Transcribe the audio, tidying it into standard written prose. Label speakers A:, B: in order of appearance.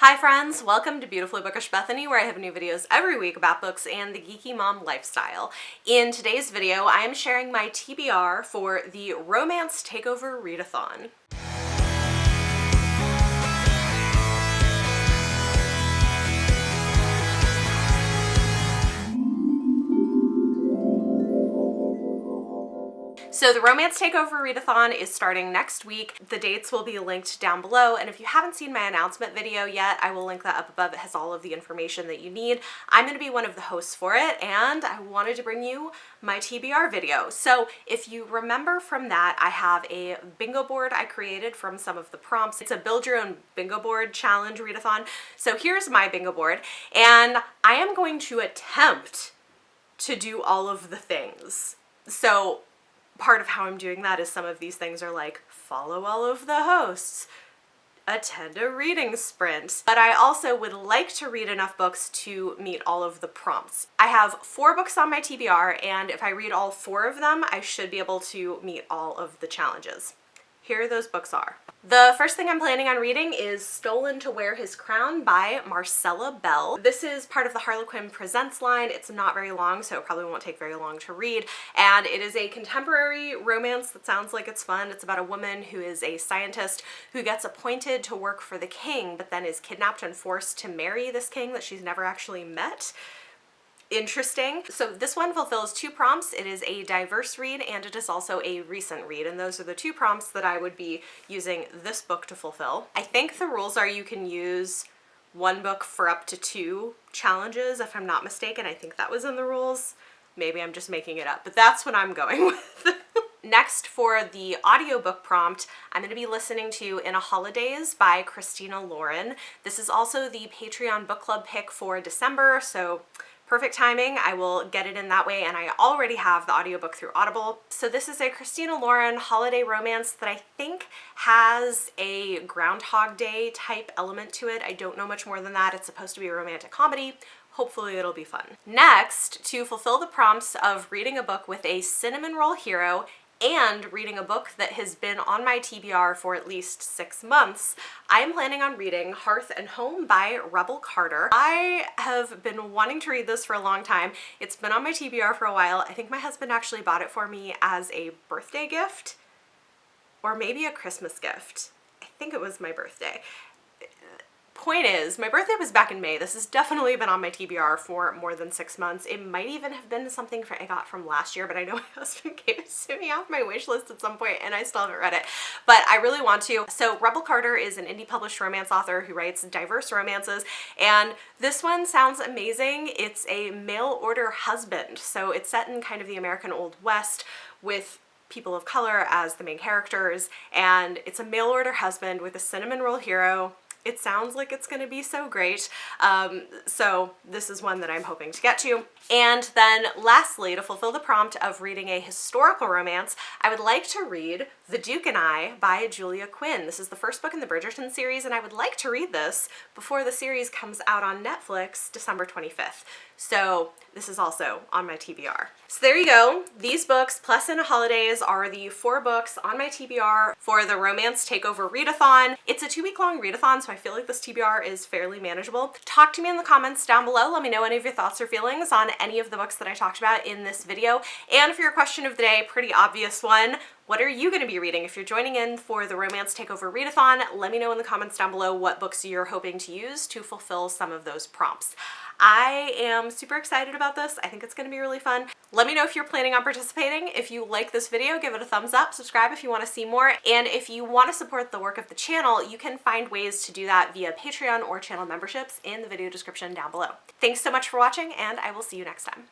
A: Hi friends, welcome to Beautifully Bookish Bethany, where I have new videos every week about books and the geeky mom lifestyle. In today's video, I am sharing my TBR for the Romance Takeover Readathon. So the Romance Takeover Readathon is starting next week. The dates will be linked down below, and if you haven't seen my announcement video yet, I will link that up above. It has all of the information that you need. I'm going to be one of the hosts for it, and I wanted to bring you my TBR video. So if you remember from that, I have a bingo board I created from some of the prompts. It's a build your own bingo board challenge readathon. So here's my bingo board, and I am going to attempt to do all of the things. So part of how I'm doing that is some of these things are like follow all of the hosts, attend a reading sprint, but I also would like to read enough books to meet all of the prompts. I have 4 books on my TBR, and if I read all 4 of them, I should be able to meet all of the challenges. Here those books are. The first thing I'm planning on reading is Stolen to Wear His Crown by Marcella Bell. This is part of the Harlequin Presents line. It's not very long, so it probably won't take very long to read, and it is a contemporary romance that sounds like it's fun. It's about a woman who is a scientist who gets appointed to work for the king, but then is kidnapped and forced to marry this king that she's never actually met. Interesting. So this one fulfills 2 prompts. It is a diverse read and it is also a recent read, and those are the 2 prompts that I would be using this book to fulfill. I think the rules are you can use 1 book for up to 2 challenges, if I'm not mistaken. I think that was in the rules. Maybe I'm just making it up, but that's what I'm going with. Next, for the audiobook prompt, I'm going to be listening to In a Holidays by Christina Lauren. This is also the Patreon book club pick for December, so perfect timing. I will get it in that way, and I already have the audiobook through Audible. So this is a Christina Lauren holiday romance that I think has a Groundhog Day type element to it. I don't know much more than that. It's supposed to be a romantic comedy. Hopefully it'll be fun. Next, to fulfill the prompts of reading a book with a cinnamon roll hero and reading a book that has been on my TBR for at least 6 months, I am planning on reading Hearth and Home by Rebel Carter. I have been wanting to read this for a long time. It's been on my TBR for a while. I think my husband actually bought it for me as a birthday gift, or maybe a Christmas gift. I think it was my birthday. Point is, my birthday was back in May. This has definitely been on my TBR for more than 6 months. It might even have been something I got from last year, but I know my husband gave it to me off my wish list at some point and I still haven't read it, but I really want to. So Rebel Carter is an indie published romance author who writes diverse romances, and this one sounds amazing. It's a mail order husband, so it's set in kind of the American Old West with people of color as the main characters, and it's a mail order husband with a cinnamon roll hero. It sounds like it's going to be so great. So this is one that I'm hoping to get to. And then lastly, to fulfill the prompt of reading a historical romance, I would like to read The Duke and I by Julia Quinn. This is the first book in the Bridgerton series, and I would like to read this before the series comes out on Netflix December 25th. So this is also on my TBR. So there you go. These books plus In a Holidays are the 4 books on my TBR for the Romance Takeover Readathon. It's a 2-week-long readathon, so I feel like this TBR is fairly manageable. Talk to me in the comments down below. Let me know any of your thoughts or feelings on any of the books that I talked about in this video. And for your question of the day, pretty obvious one, what are you going to be reading? If you're joining in for the Romance Takeover Readathon, let me know in the comments down below what books you're hoping to use to fulfill some of those prompts. I am super excited about this. I think it's going to be really fun. Let me know if you're planning on participating. If you like this video, give it a thumbs up, subscribe if you want to see more, and if you want to support the work of the channel, you can find ways to do that via Patreon or channel memberships in the video description down below. Thanks so much for watching, and I will see you next time.